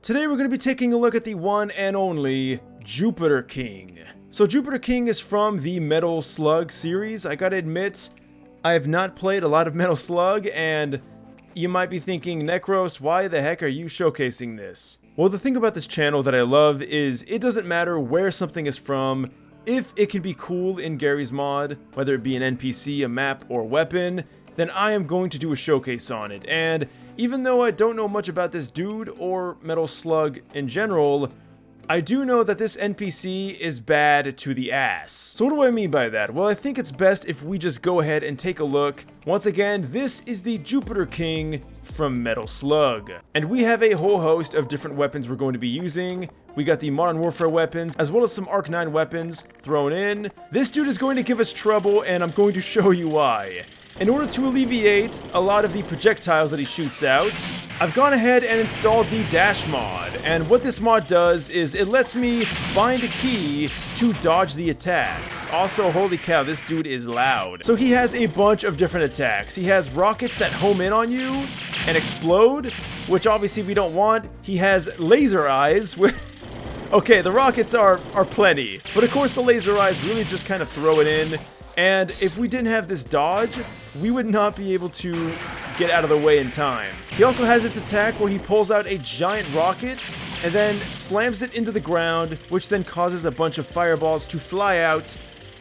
Today we're going to be taking a look at the one and only Jupiter King. So Jupiter King is from the Metal Slug series. I gotta admit, I have not played a lot of Metal Slug, and you might be thinking, Necros, why the heck are you showcasing this? Well, the thing about this channel that I love is it doesn't matter where something is from. If it can be cool in Garry's mod, whether it be an NPC, a map, or weapon, then I am going to do a showcase on it. And even though I don't know much about this dude or Metal Slug in general, I do know that this NPC is bad to the ass. So what do I mean by that? Well, I think it's best if we just go ahead and take a look. Once again, this is the Jupiter King from Metal Slug. And we have a whole host of different weapons we're going to be using. We got the Modern Warfare weapons, as well as some Arc 9 weapons thrown in. This dude is going to give us trouble, and I'm going to show you why. In order to alleviate a lot of the projectiles that he shoots out, I've gone ahead and installed the Dash mod. And what this mod does is it lets me bind a key to dodge the attacks. Also, holy cow, this dude is loud. So he has a bunch of different attacks. He has rockets that home in on you and explode, which obviously we don't want. He has laser eyes. Okay, the rockets are plenty, but of course the laser eyes really just kind of throw it in. And if we didn't have this dodge, we would not be able to get out of the way in time. He also has this attack where he pulls out a giant rocket and then slams it into the ground, which then causes a bunch of fireballs to fly out.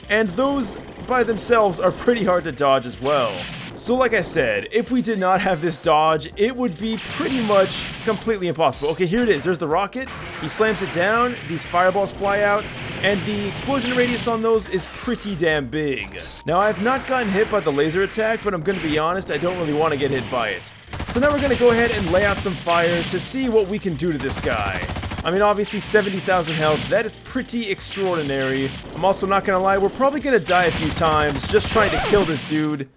And those by themselves are pretty hard to dodge as well. So like I said, if we did not have this dodge, it would be pretty much completely impossible. Okay, here it is. There's the rocket. He slams it down. These fireballs fly out. And the explosion radius on those is pretty damn big. Now, I have not gotten hit by the laser attack, but I'm going to be honest, I don't really want to get hit by it. So now we're going to go ahead and lay out some fire to see what we can do to this guy. I mean, obviously 70,000 health, that is pretty extraordinary. I'm also not going to lie, we're probably going to die a few times just trying to kill this dude.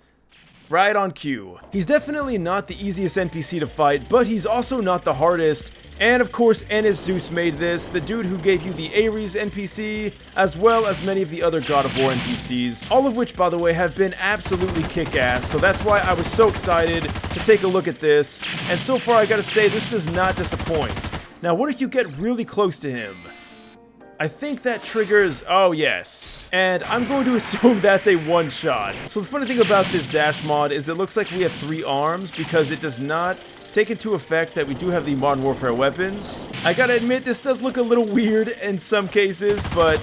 Right on cue. He's definitely not the easiest NPC to fight, but he's also not the hardest. And of course, AnisZeus made this, the dude who gave you the Ares NPC, as well as many of the other God of War NPCs, all of which, by the way, have been absolutely kick-ass, so that's why I was so excited to take a look at this. And so far, I gotta say, this does not disappoint. Now, what if you get really close to him? I think that triggers, oh yes, and I'm going to assume that's a one-shot. So the funny thing about this dash mod is it looks like we have 3 arms because it does not take into effect that we do have the Modern Warfare weapons. I gotta admit, this does look a little weird in some cases, but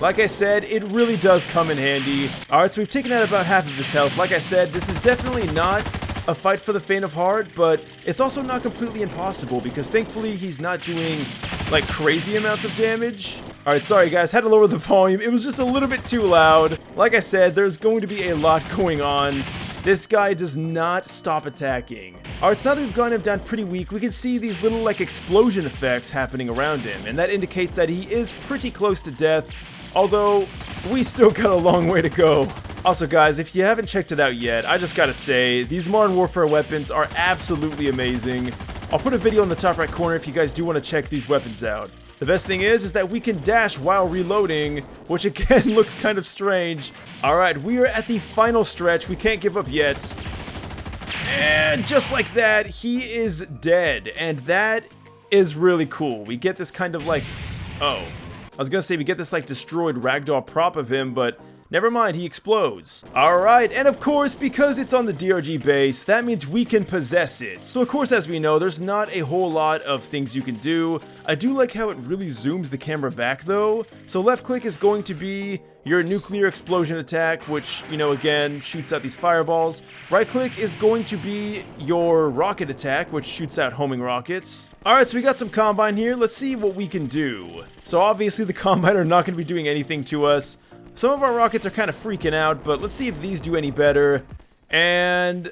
like I said, it really does come in handy. Alright, so we've taken out about half of his health. Like I said, this is definitely not a fight for the faint of heart, but it's also not completely impossible because thankfully he's not doing like crazy amounts of damage. Alright, sorry guys, had to lower the volume. It was just a little bit too loud. Like I said, there's going to be a lot going on. This guy does not stop attacking. Alright, so now that we've gotten him down pretty weak, we can see these little like explosion effects happening around him, and that indicates that he is pretty close to death, although we still got a long way to go. Also guys, if you haven't checked it out yet, I just gotta say, these Modern Warfare weapons are absolutely amazing. I'll put a video in the top right corner if you guys do want to check these weapons out. The best thing is that we can dash while reloading, which again looks kind of strange. Alright, we are at the final stretch, we can't give up yet. And just like that, he is dead, and that is really cool. We get this kind of like, I was gonna say we get this like destroyed ragdoll prop of him, but never mind, he explodes. Alright, and of course, because it's on the DRG base, that means we can possess it. So of course, as we know, there's not a whole lot of things you can do. I do like how it really zooms the camera back though. So left click is going to be your nuclear explosion attack, which, you know, again, shoots out these fireballs. Right click is going to be your rocket attack, which shoots out homing rockets. Alright, so we got some Combine here. Let's see what we can do. So obviously the Combine are not going to be doing anything to us. Some of our rockets are kind of freaking out, but let's see if these do any better. And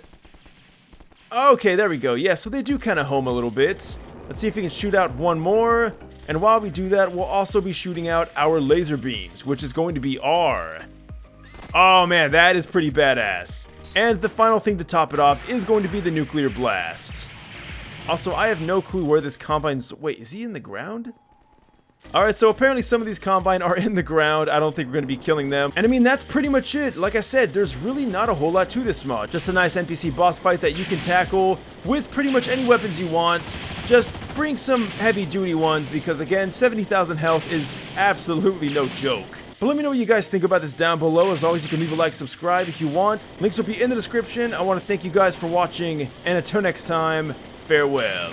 okay, there we go. Yeah, so they do kind of home a little bit. Let's see if we can shoot out one more. And while we do that, we'll also be shooting out our laser beams, which is going to be R. Oh man, that is pretty badass. And the final thing to top it off is going to be the nuclear blast. Also, I have no clue where this Combine's... Wait, is he in the ground? Alright, so apparently some of these Combine are in the ground. I don't think we're going to be killing them. And I mean, that's pretty much it. Like I said, there's really not a whole lot to this mod. Just a nice NPC boss fight that you can tackle with pretty much any weapons you want. Just bring some heavy-duty ones because, again, 70,000 health is absolutely no joke. But let me know what you guys think about this down below. As always, you can leave a like, subscribe if you want. Links will be in the description. I want to thank you guys for watching, and until next time, farewell.